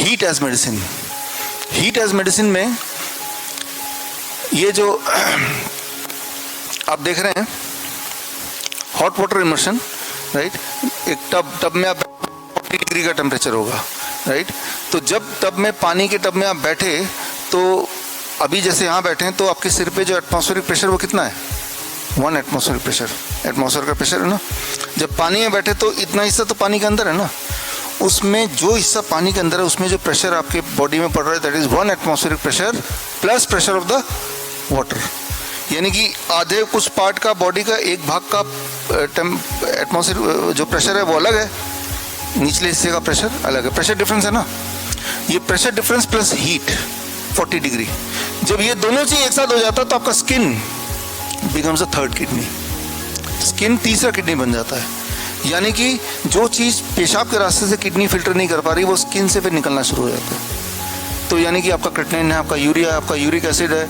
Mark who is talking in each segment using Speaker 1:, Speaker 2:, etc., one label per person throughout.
Speaker 1: Heat as medicine. Heat as medicine में ये जो आप देख रहे हैं हॉट वाटर इमर्शन, राइट। एक टब में आप 40 डिग्री का टेम्परेचर होगा, राइट। तो जब टब में, पानी के टब में आप बैठे, तो अभी जैसे यहाँ बैठे हैं तो आपके सिर पे जो एटमॉस्फेरिक प्रेशर वो कितना है? 1 एटमॉस्फेरिक प्रेशर, एटमॉस्फेयर का प्रेशर है ना। जब पानी में बैठे तो इतना हिस्सा तो पानी के अंदर है ना, उसमें जो हिस्सा पानी के अंदर है उसमें जो प्रेशर आपके बॉडी में पड़ रहा है that is 1 atmospheric pressure plus pressure of the water. यानी कि आधे कुछ पार्ट का बॉडी का एक भाग का एटमॉस्फेरिक जो प्रेशर है वो अलग है, निचले हिस्से का प्रेशर अलग है। प्रेशर डिफरेंस है ना, ये pressure difference plus heat 40 degree, जब ये दोनों चीज एक साथ हो जाता है तो आपका skin becomes a third kidney. Skin तीसरा किडनी बन जाता है। यानी कि जो चीज पेशाब के रास्ते से किडनी फिल्टर नहीं कर पा रही वो स्किन से फिर निकलना शुरू हो जाता है। तो यानी कि आपका क्रिएटिनिन है, आपका यूरिया है, आपका यूरिक एसिड है,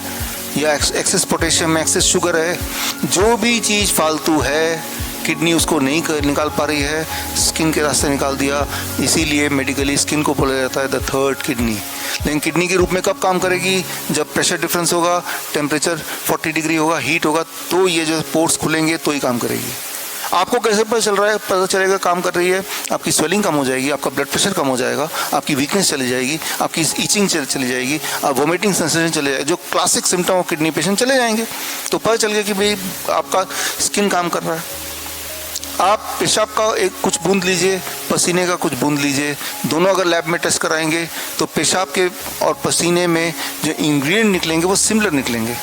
Speaker 1: या एक्सेस पोटेशियम, एक्सेस शुगर है, जो भी चीज फालतू है किडनी उसको नहीं निकाल पा रही है, स्किन के रास्ते निकाल दिया। इसीलिए मेडिकली स्किन को बोला जाता है द थर्ड किडनी। लेकिन किडनी के रूप में कब काम करेगी? जब प्रेशर डिफरेंस होगा, टेम्परेचर 40 डिग्री होगा, हीट होगा, तो ये जो पोर्स खुलेंगे तो ही काम करेगी। आपको कैसे पता चल रहा है? पता चलेगा काम कर रही है, आपकी स्वेलिंग कम हो जाएगी, आपका ब्लड प्रेशर कम हो जाएगा, आपकी वीकनेस चली जाएगी, आपकी ईचिंग चली जाएगी, आप वोमिटिंग सेंसेशन चले जाएगी, जो classic symptom of kidney patient चले जाएंगे। तो पता चल गया कि भाई आपका स्किन काम कर रहा है। आप पेशाब का एक कुछ बूंद लीजिए, पसीने का कुछ बूंद लीजिए, दोनों अगर लैब में टेस्ट कराएंगे तो पेशाब के और पसीने में जो इंग्रेडिएंट निकलेंगे वो सिमिलर निकलेंगे।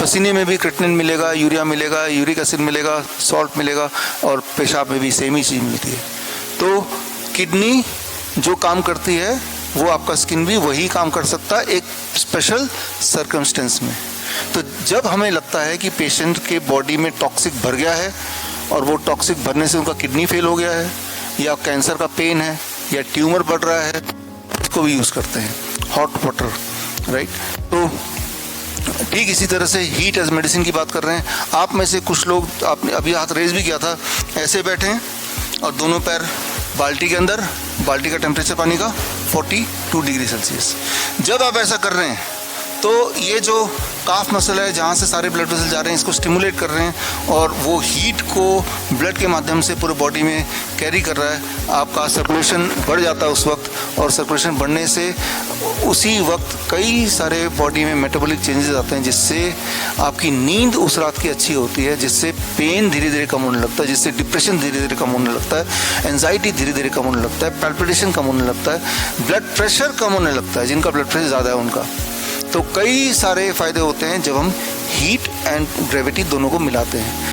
Speaker 1: पसीने में भी क्रिएटिनिन मिलेगा, यूरिया मिलेगा, यूरिक एसिड मिलेगा, सॉल्ट मिलेगा, और पेशाब में भी सेम ही चीज़ मिलती है। तो किडनी जो काम करती है वो आपका स्किन भी वही काम कर सकता है, एक स्पेशल सर्कमस्टेंस में। तो जब हमें लगता है कि पेशेंट के बॉडी में टॉक्सिक भर गया है और वो टॉक्सिक भरने से उनका किडनी फेल हो गया है, या कैंसर का पेन है, या ट्यूमर बढ़ रहा है, इसको भी यूज़ करते हैं हॉट वाटर, राइट। तो ठीक इसी तरह से हीट एज मेडिसिन की बात कर रहे हैं। आप में से कुछ लोग, आपने अभी हाथ रेज भी किया था, ऐसे बैठे हैं और दोनों पैर बाल्टी के अंदर, बाल्टी का टेम्परेचर पानी का 42 डिग्री सेल्सियस। जब आप ऐसा कर रहे हैं तो ये जो काफ मसल है जहाँ से सारे ब्लड वेसल जा रहे हैं इसको स्टिमुलेट कर रहे हैं और वो हीट को ब्लड के माध्यम से पूरे बॉडी में कैरी कर रहा है। आपका सर्कुलेशन बढ़ जाता है उस वक्त, और सर्कुलेशन बढ़ने से उसी वक्त कई सारे बॉडी में मेटाबॉलिक चेंजेस आते हैं, जिससे आपकी नींद उस रात की अच्छी होती है, जिससे पेन धीरे धीरे कम होने लगता है, जिससे डिप्रेशन धीरे धीरे कम होने लगता है, एंजाइटी धीरे धीरे कम होने लगता है, पैल्पिटेशन कम होने लगता है, ब्लड प्रेशर कम होने लगता है, जिनका ब्लड प्रेशर ज़्यादा है उनका। तो कई सारे फायदे होते हैं जब हम हीट एंड ग्रेविटी दोनों को मिलाते हैं।